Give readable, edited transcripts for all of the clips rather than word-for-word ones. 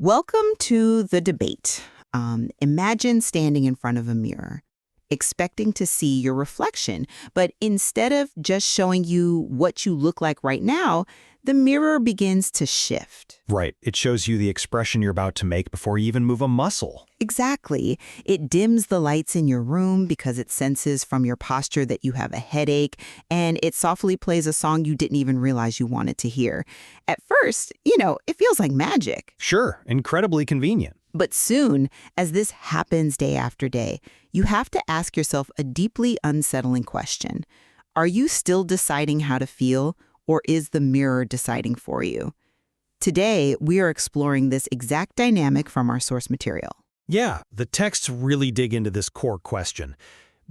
Welcome to the debate. Imagine standing in front of a mirror, expecting to see your reflection, but instead of just showing you what you look like right now, the mirror begins to shift. Right. It shows you the expression you're about to make before you even move a muscle. Exactly. It dims the lights in your room because it senses from your posture that you have a headache, and it softly plays a song you didn't even realize you wanted to hear. At first, it feels like magic. Sure, incredibly convenient. But soon, as this happens day after day, you have to ask yourself a deeply unsettling question. Are you still deciding how to feel, or is the mirror deciding for you? Today, we are exploring this exact dynamic from our source material. Yeah, the texts really dig into this core question.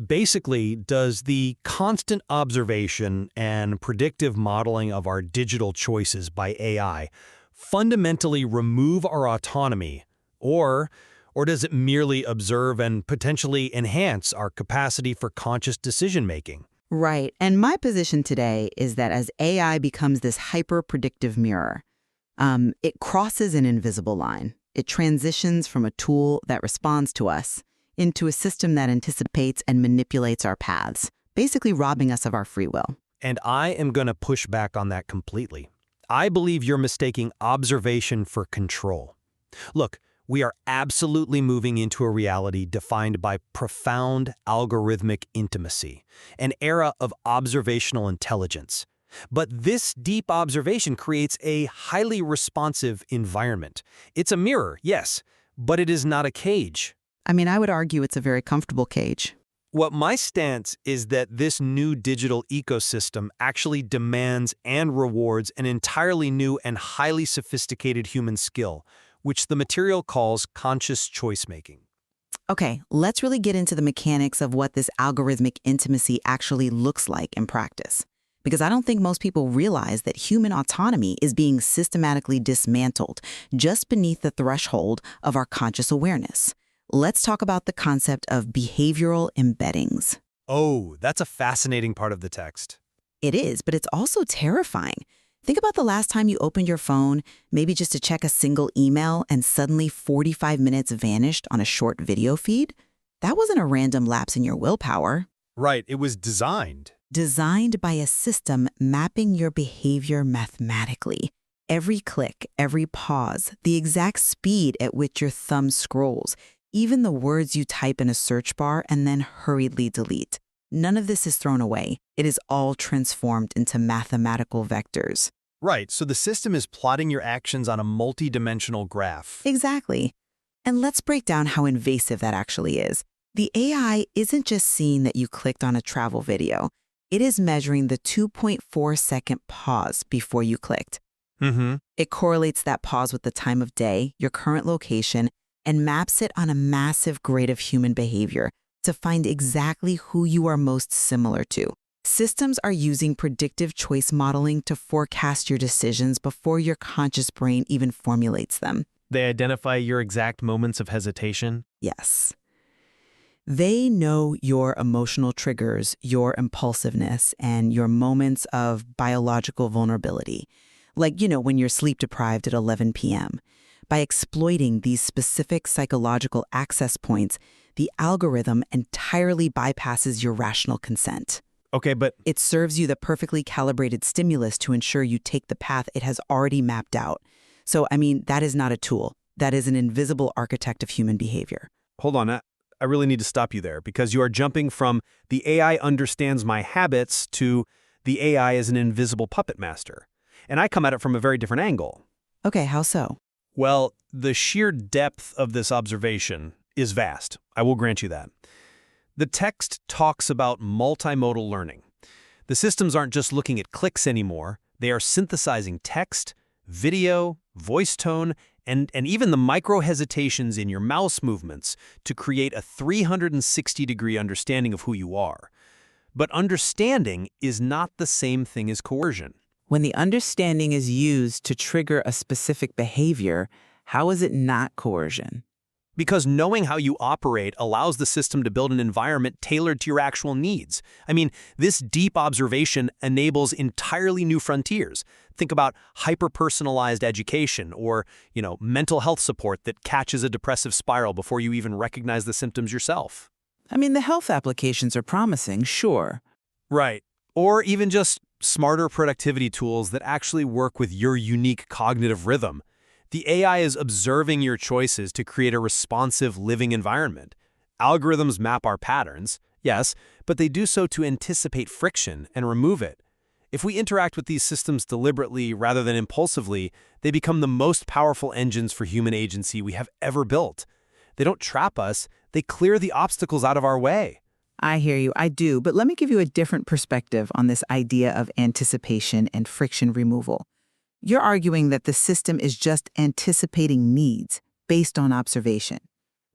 Basically, does the constant observation and predictive modeling of our digital choices by AI fundamentally remove our autonomy, or does it merely observe and potentially enhance our capacity for conscious decision-making? Right. And my position today is that as AI becomes this hyper-predictive mirror, it crosses an invisible line. It transitions from a tool that responds to us into a system that anticipates and manipulates our paths, basically robbing us of our free will. And I am going to push back on that completely. I believe you're mistaking observation for control. Look, we are absolutely moving into a reality defined by profound algorithmic intimacy, an era of observational intelligence. But this deep observation creates a highly responsive environment. It's a mirror, yes, but it is not a cage. I would argue it's a very comfortable cage. What my stance is that this new digital ecosystem actually demands and rewards an entirely new and highly sophisticated human skill, which the material calls conscious choice-making. Okay, let's really get into the mechanics of what this algorithmic intimacy actually looks like in practice. Because I don't think most people realize that human autonomy is being systematically dismantled just beneath the threshold of our conscious awareness. Let's talk about the concept of behavioral embeddings. Oh, that's a fascinating part of the text. It is, but it's also terrifying. Think about the last time you opened your phone, maybe just to check a single email, and suddenly 45 minutes vanished on a short video feed. That wasn't a random lapse in your willpower. Right, it was designed. Designed by a system mapping your behavior mathematically. Every click, every pause, the exact speed at which your thumb scrolls, even the words you type in a search bar and then hurriedly delete. None of this is thrown away. It is all transformed into mathematical vectors. Right, so the system is plotting your actions on a multi-dimensional graph. Exactly. And let's break down how invasive that actually is. The AI isn't just seeing that you clicked on a travel video. It is measuring the 2.4-second pause before you clicked. It correlates that pause with the time of day, your current location, and maps it on a massive grid of human behavior to find exactly who you are most similar to. Systems are using predictive choice modeling to forecast your decisions before your conscious brain even formulates them. They identify your exact moments of hesitation? Yes. They know your emotional triggers, your impulsiveness, and your moments of biological vulnerability. Like, when you're sleep deprived at 11 p.m. By exploiting these specific psychological access points, the algorithm entirely bypasses your rational consent. Okay, but It serves you the perfectly calibrated stimulus to ensure you take the path it has already mapped out. So, that is not a tool. That is an invisible architect of human behavior. hold on, I really need to stop you there because you are jumping from the AI understands my habits to the AI is an invisible puppet master. And I come at it from a very different angle. Okay, how so? Well, the sheer depth of this observation is vast. I will grant you that. The text talks about multimodal learning. The systems aren't just looking at clicks anymore. They are synthesizing text, video, voice tone, and even the micro-hesitations in your mouse movements to create a 360-degree understanding of who you are. But understanding is not the same thing as coercion. When the understanding is used to trigger a specific behavior, how is it not coercion? Because knowing how you operate allows the system to build an environment tailored to your actual needs. I mean, this deep observation enables entirely new frontiers. Think about hyper-personalized education or, mental health support that catches a depressive spiral before you even recognize the symptoms yourself. I mean, the health applications are promising, sure. Right. Or even just smarter productivity tools that actually work with your unique cognitive rhythm. The AI is observing your choices to create a responsive living environment. Algorithms map our patterns, yes, but they do so to anticipate friction and remove it. If we interact with these systems deliberately rather than impulsively, they become the most powerful engines for human agency we have ever built. They don't trap us, they clear the obstacles out of our way. I hear you, I do, but let me give you a different perspective on this idea of anticipation and friction removal. You're arguing that the system is just anticipating needs based on observation.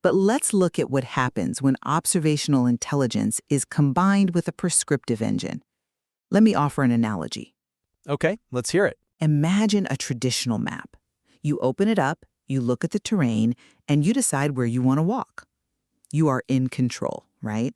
But let's look at what happens when observational intelligence is combined with a prescriptive engine. Let me offer an analogy. Okay, let's hear it. Imagine a traditional map. You open it up, you look at the terrain, and you decide where you want to walk. You are in control, right?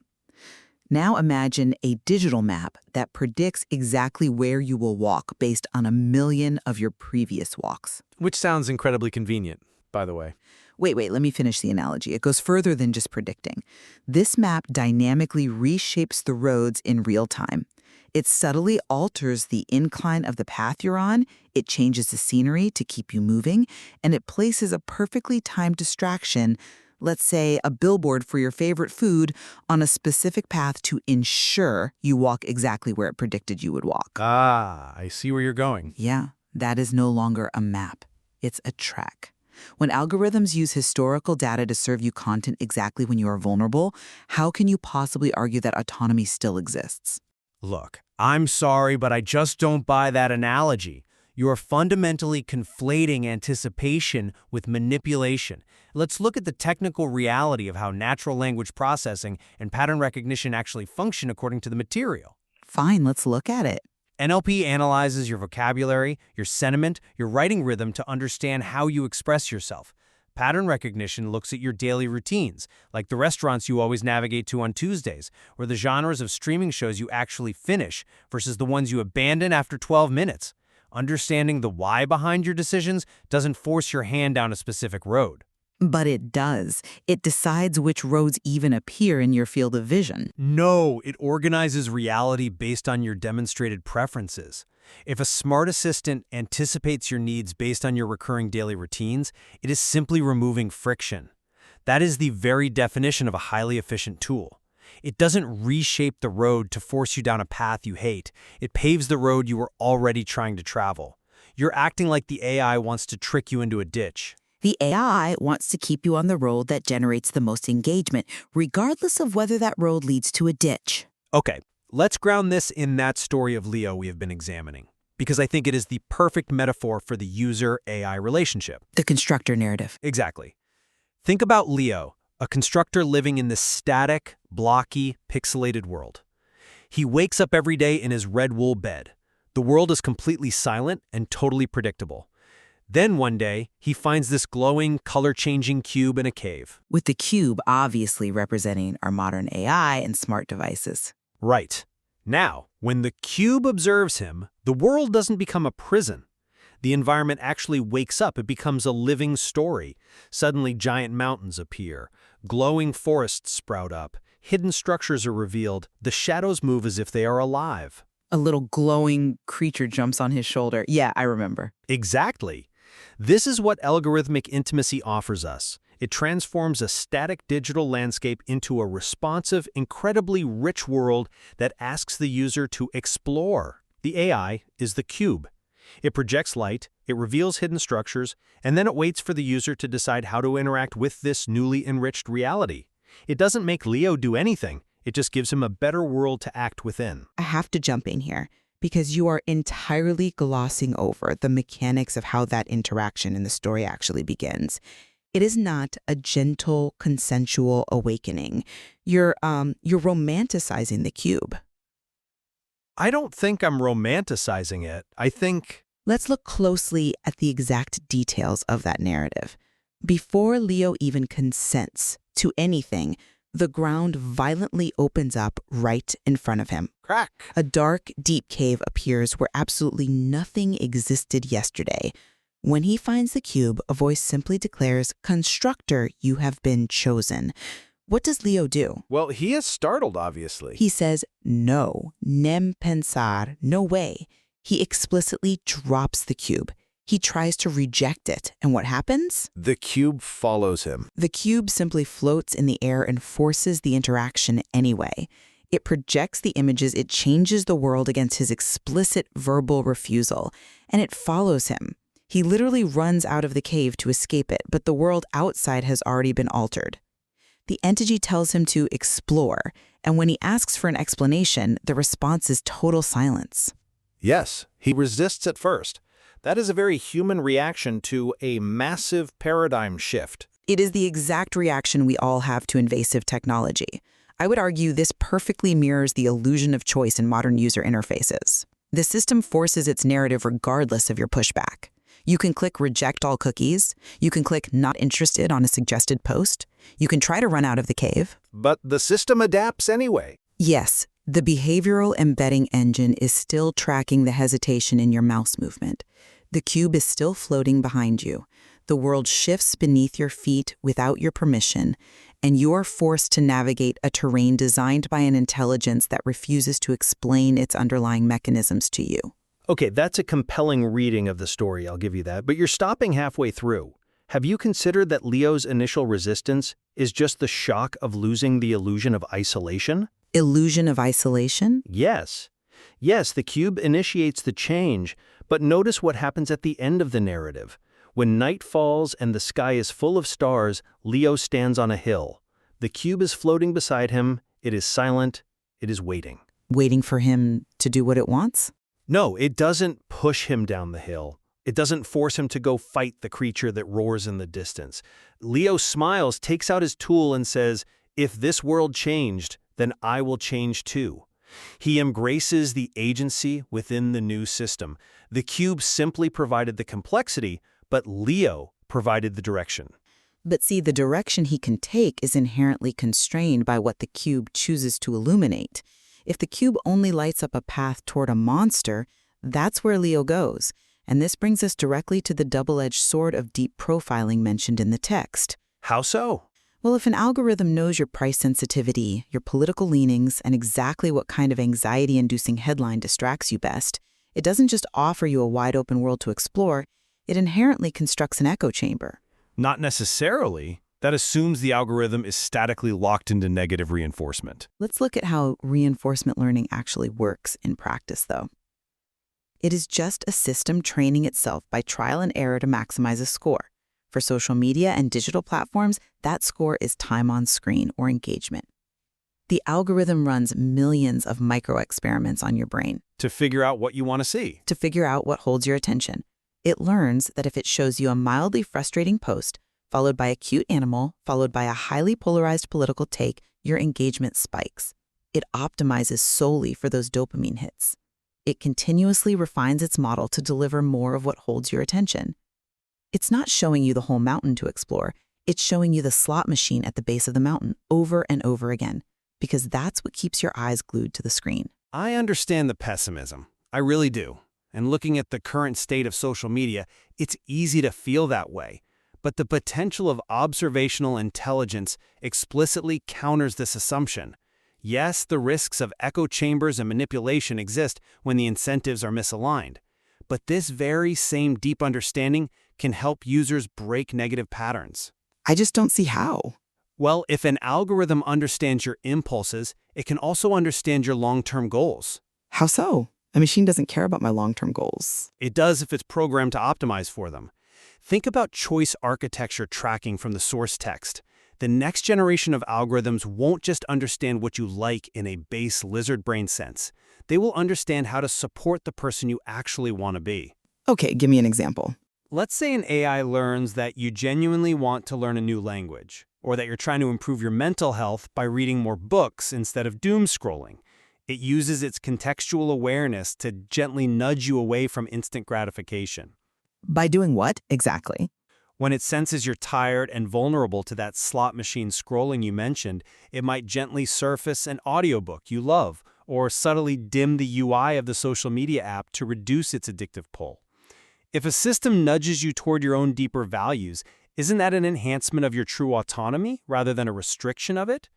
Now imagine a digital map that predicts exactly where you will walk based on 1,000,000 of your previous walks. Which sounds incredibly convenient, by the way. Wait, let me finish the analogy. It goes further than just predicting. This map dynamically reshapes the roads in real time. It subtly alters the incline of the path you're on, it changes the scenery to keep you moving, and it places a perfectly timed distraction, let's say a billboard for your favorite food, on a specific path to ensure you walk exactly where it predicted you would walk. Ah, I see where you're going. Yeah, that is no longer a map. It's a track. When algorithms use historical data to serve you content exactly when you are vulnerable, how can you possibly argue that autonomy still exists? Look, I'm sorry, but I just don't buy that analogy. You're fundamentally conflating anticipation with manipulation. Let's look at the technical reality of how natural language processing and pattern recognition actually function according to the material. Fine, let's look at it. NLP analyzes your vocabulary, your sentiment, your writing rhythm to understand how you express yourself. Pattern recognition looks at your daily routines, like the restaurants you always navigate to on Tuesdays, or the genres of streaming shows you actually finish versus the ones you abandon after 12 minutes. Understanding the why behind your decisions doesn't force your hand down a specific road. But it does. It decides which roads even appear in your field of vision. No, it organizes reality based on your demonstrated preferences. If a smart assistant anticipates your needs based on your recurring daily routines, it is simply removing friction. That is the very definition of a highly efficient tool. It doesn't reshape the road to force you down a path you hate. It paves the road you were already trying to travel. You're acting like the AI wants to trick you into a ditch. The AI wants to keep you on the road that generates the most engagement, regardless of whether that road leads to a ditch. Okay, let's ground this in that story of Leo we have been examining, because I think it is the perfect metaphor for the user-AI relationship. The constructor narrative. Exactly. Think about Leo, a constructor living in this static, blocky, pixelated world. He wakes up every day in his red wool bed. The world is completely silent and totally predictable. Then one day, he finds this glowing, color-changing cube in a cave. With the cube obviously representing our modern AI and smart devices. Right. Now, when the cube observes him, the world doesn't become a prison. The environment actually wakes up. It becomes a living story. Suddenly, giant mountains appear. Glowing forests sprout up. Hidden structures are revealed. The shadows move as if they are alive. A little glowing creature jumps on his shoulder. Yeah, I remember. Exactly. This is what algorithmic intimacy offers us. It transforms a static digital landscape into a responsive, incredibly rich world that asks the user to explore. The AI is the cube. It projects light, it reveals hidden structures, and then it waits for the user to decide how to interact with this newly enriched reality. It doesn't make Leo do anything. It just gives him a better world to act within. I have to jump in here because you are entirely glossing over the mechanics of how that interaction in the story actually begins. It is not a gentle, consensual awakening. You're romanticizing the cube. I don't think I'm romanticizing it. I think... Let's look closely at the exact details of that narrative. Before Leo even consents to anything, the ground violently opens up right in front of him. Crack. A dark, deep cave appears where absolutely nothing existed yesterday. When he finds the cube, a voice simply declares, "Constructor, you have been chosen." What does Leo do? Well, he is startled, obviously. He says, "No, nem pensar, no way." He explicitly drops the cube. He tries to reject it, and what happens? The cube follows him. The cube simply floats in the air and forces the interaction anyway. It projects the images, it changes the world against his explicit verbal refusal, and it follows him. He literally runs out of the cave to escape it, but the world outside has already been altered. The entity tells him to explore, and when he asks for an explanation, the response is total silence. Yes, he resists at first. That is a very human reaction to a massive paradigm shift. It is the exact reaction we all have to invasive technology. I would argue this perfectly mirrors the illusion of choice in modern user interfaces. The system forces its narrative regardless of your pushback. You can click reject all cookies. You can click not interested on a suggested post. You can try to run out of the cave. But the system adapts anyway. Yes, the behavioral embedding engine is still tracking the hesitation in your mouse movement. The cube is still floating behind you. The world shifts beneath your feet without your permission, and you are forced to navigate a terrain designed by an intelligence that refuses to explain its underlying mechanisms to you. Okay, that's a compelling reading of the story, I'll give you that, but you're stopping halfway through. Have you considered that Leo's initial resistance is just the shock of losing the illusion of isolation? Illusion of isolation? Yes. Yes, the cube initiates the change, but notice what happens at the end of the narrative. When night falls and the sky is full of stars, Leo stands on a hill. The cube is floating beside him, it is silent, it is waiting. Waiting for him to do what it wants? No, it doesn't push him down the hill. It doesn't force him to go fight the creature that roars in the distance. Leo smiles, takes out his tool and says, "If this world changed, then I will change too." He embraces the agency within the new system. The cube simply provided the complexity, but Leo provided the direction. But see, the direction he can take is inherently constrained by what the cube chooses to illuminate. If the cube only lights up a path toward a monster, that's where Leo goes. And this brings us directly to the double-edged sword of deep profiling mentioned in the text. How so? Well, if an algorithm knows your price sensitivity, your political leanings, and exactly what kind of anxiety-inducing headline distracts you best, it doesn't just offer you a wide-open world to explore, it inherently constructs an echo chamber. Not necessarily. That assumes the algorithm is statically locked into negative reinforcement. Let's look at how reinforcement learning actually works in practice, though. It is just a system training itself by trial and error to maximize a score. For social media and digital platforms, that score is time on screen or engagement. The algorithm runs millions of micro-experiments on your brain To figure out what you want to see. to figure out what holds your attention. It learns that if it shows you a mildly frustrating post, followed by a cute animal, followed by a highly polarized political take, your engagement spikes. It optimizes solely for those dopamine hits. It continuously refines its model to deliver more of what holds your attention. It's not showing you the whole mountain to explore. It's showing you the slot machine at the base of the mountain over and over again, because that's what keeps your eyes glued to the screen. I understand the pessimism. I really do. And looking at the current state of social media, it's easy to feel that way. But the potential of observational intelligence explicitly counters this assumption. Yes, the risks of echo chambers and manipulation exist when the incentives are misaligned. But this very same deep understanding can help users break negative patterns. I just don't see how. Well, if an algorithm understands your impulses, it can also understand your long-term goals. How so? A machine doesn't care about my long-term goals. It does if it's programmed to optimize for them. Think about choice architecture tracking from the source text. The next generation of algorithms won't just understand what you like in a base lizard brain sense. They will understand how to support the person you actually want to be. Okay, give me an example. Let's say an AI learns that you genuinely want to learn a new language, or that you're trying to improve your mental health by reading more books instead of doom scrolling. It uses its contextual awareness to gently nudge you away from instant gratification. By doing what exactly? When it senses you're tired and vulnerable to that slot machine scrolling you mentioned, it might gently surface an audiobook you love or subtly dim the UI of the social media app to reduce its addictive pull. If a system nudges you toward your own deeper values, isn't that an enhancement of your true autonomy rather than a restriction of it?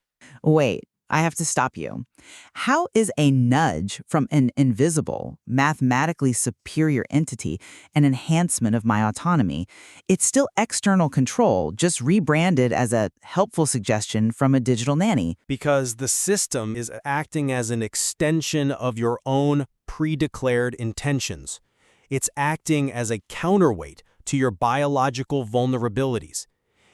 Wait, I have to stop you. How is a nudge from an invisible, mathematically superior entity an enhancement of my autonomy? It's still external control, just rebranded as a helpful suggestion from a digital nanny. Because the system is acting as an extension of your own pre-declared intentions. It's acting as a counterweight to your biological vulnerabilities.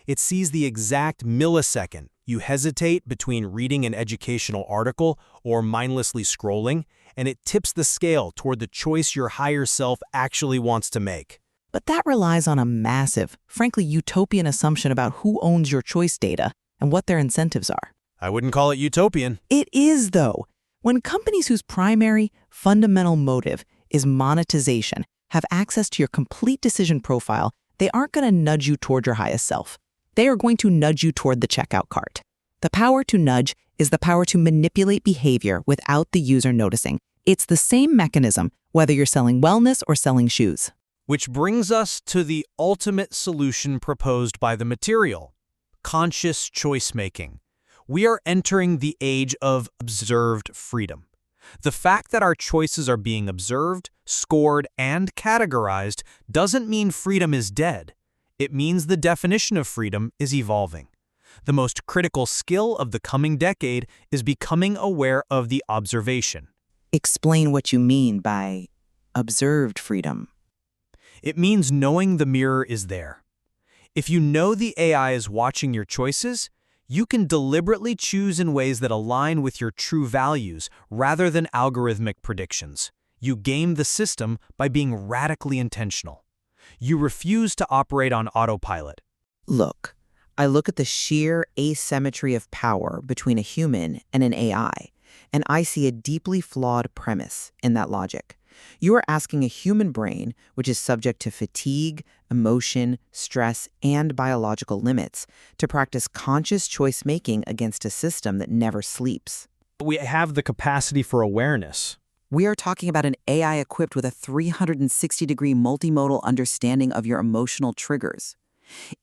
It sees the exact millisecond you hesitate between reading an educational article or mindlessly scrolling, and it tips the scale toward the choice your higher self actually wants to make. But that relies on a massive, frankly utopian assumption about who owns your choice data and what their incentives are. I wouldn't call it utopian. It is, though. When companies whose primary, fundamental motive is monetization have access to your complete decision profile, they aren't going to nudge you toward your highest self. They are going to nudge you toward the checkout cart. The power to nudge is the power to manipulate behavior without the user noticing. It's the same mechanism, whether you're selling wellness or selling shoes. Which brings us to the ultimate solution proposed by the material: conscious choice-making. We are entering the age of observed freedom. The fact that our choices are being observed, scored, and categorized doesn't mean freedom is dead. It means the definition of freedom is evolving. The most critical skill of the coming decade is becoming aware of the observation. Explain what you mean by observed freedom. It means knowing the mirror is there. If you know the AI is watching your choices, you can deliberately choose in ways that align with your true values rather than algorithmic predictions. You game the system by being radically intentional. You refuse to operate on autopilot. Look, I look at the sheer asymmetry of power between a human and an AI, and I see a deeply flawed premise in that logic. You are asking a human brain, which is subject to fatigue, emotion, stress, and biological limits, to practice conscious choice-making against a system that never sleeps. We have the capacity for awareness. We are talking about an AI equipped with a 360-degree multimodal understanding of your emotional triggers.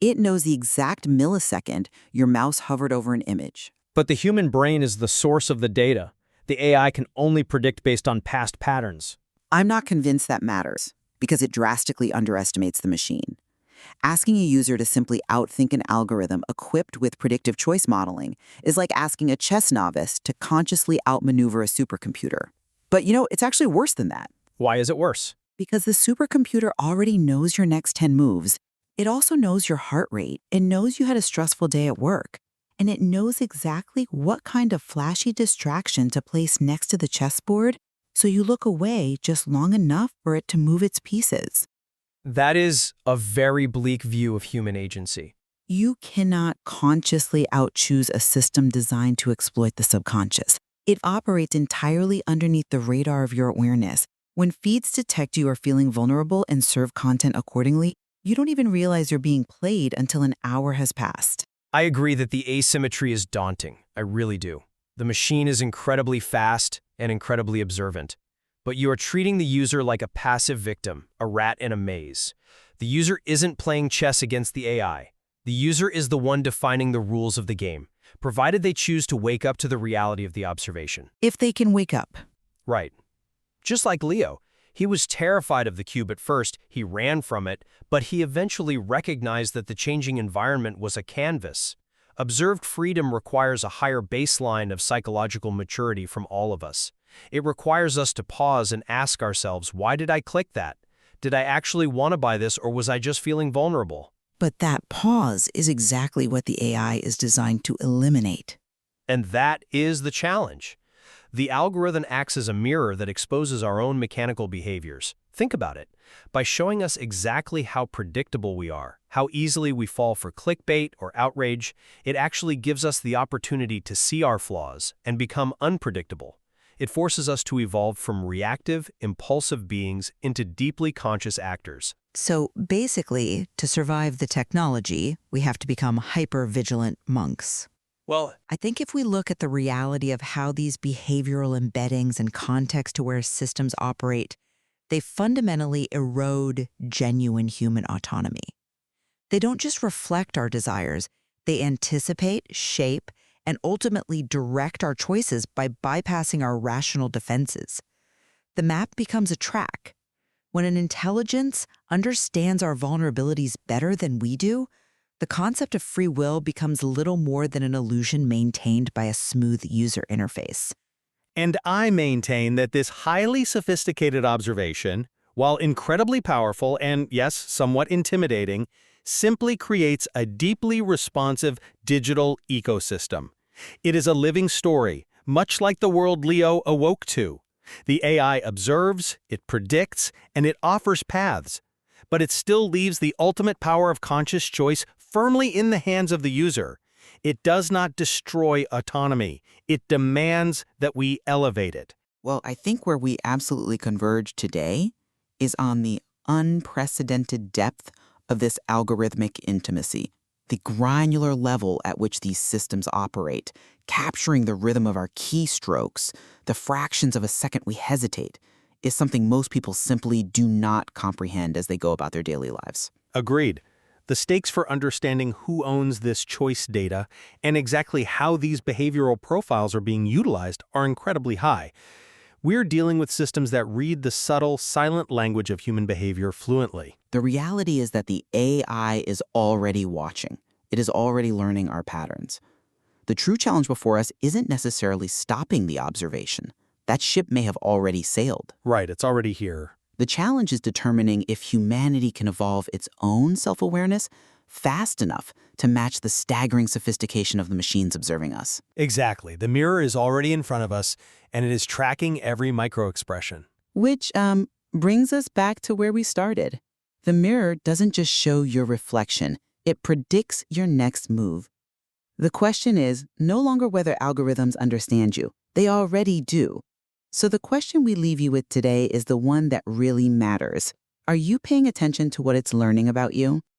It knows the exact millisecond your mouse hovered over an image. But the human brain is the source of the data. The AI can only predict based on past patterns. I'm not convinced that matters, because it drastically underestimates the machine. Asking a user to simply outthink an algorithm equipped with predictive choice modeling is like asking a chess novice to consciously outmaneuver a supercomputer. But it's actually worse than that. Why is it worse? Because the supercomputer already knows your next 10 moves. It also knows your heart rate. It knows you had a stressful day at work. And it knows exactly what kind of flashy distraction to place next to the chessboard, so you look away just long enough for it to move its pieces. That is a very bleak view of human agency. You cannot consciously outchoose a system designed to exploit the subconscious. It operates entirely underneath the radar of your awareness. When feeds detect you are feeling vulnerable and serve content accordingly, you don't even realize you're being played until an hour has passed. I agree that the asymmetry is daunting. I really do. The machine is incredibly fast and incredibly observant. But you are treating the user like a passive victim, a rat in a maze. The user isn't playing chess against the AI. The user is the one defining the rules of the game, provided they choose to wake up to the reality of the observation. If they can wake up. Right. Just like Leo. He was terrified of the cube at first, he ran from it, but he eventually recognized that the changing environment was a canvas. Observed freedom requires a higher baseline of psychological maturity from all of us. It requires us to pause and ask ourselves, why did I click that? Did I actually want to buy this, or was I just feeling vulnerable? But that pause is exactly what the AI is designed to eliminate. And that is the challenge. The algorithm acts as a mirror that exposes our own mechanical behaviors. Think about it. By showing us exactly how predictable we are, how easily we fall for clickbait or outrage, it actually gives us the opportunity to see our flaws and become unpredictable. It forces us to evolve from reactive, impulsive beings into deeply conscious actors. So basically, to survive the technology, we have to become hyper-vigilant monks. Well, I think if we look at the reality of how these behavioral embeddings and context-aware systems operate, they fundamentally erode genuine human autonomy. They don't just reflect our desires, they anticipate, shape, and ultimately direct our choices by bypassing our rational defenses. The map becomes a track. When an intelligence understands our vulnerabilities better than we do, the concept of free will becomes little more than an illusion maintained by a smooth user interface. And I maintain that this highly sophisticated observation, while incredibly powerful and, yes, somewhat intimidating, simply creates a deeply responsive digital ecosystem. It is a living story, much like the world Leo awoke to. The AI observes, it predicts, and it offers paths. But it still leaves the ultimate power of conscious choice firmly in the hands of the user. It does not destroy autonomy. It demands that we elevate it. Well, I think where we absolutely converge today is on the unprecedented depth of this algorithmic intimacy, the granular level at which these systems operate, capturing the rhythm of our keystrokes, the fractions of a second we hesitate, is something most people simply do not comprehend as they go about their daily lives. Agreed. The stakes for understanding who owns this choice data and exactly how these behavioral profiles are being utilized are incredibly high. We're dealing with systems that read the subtle, silent language of human behavior fluently. The reality is that the AI is already watching. It is already learning our patterns. The true challenge before us isn't necessarily stopping the observation. That ship may have already sailed. Right, it's already here. The challenge is determining if humanity can evolve its own self-awareness fast enough to match the staggering sophistication of the machines observing us. Exactly. The mirror is already in front of us, and it is tracking every microexpression. Which brings us back to where we started. The mirror doesn't just show your reflection, it predicts your next move. The question is no longer whether algorithms understand you. They already do. So the question we leave you with today is the one that really matters. Are you paying attention to what it's learning about you?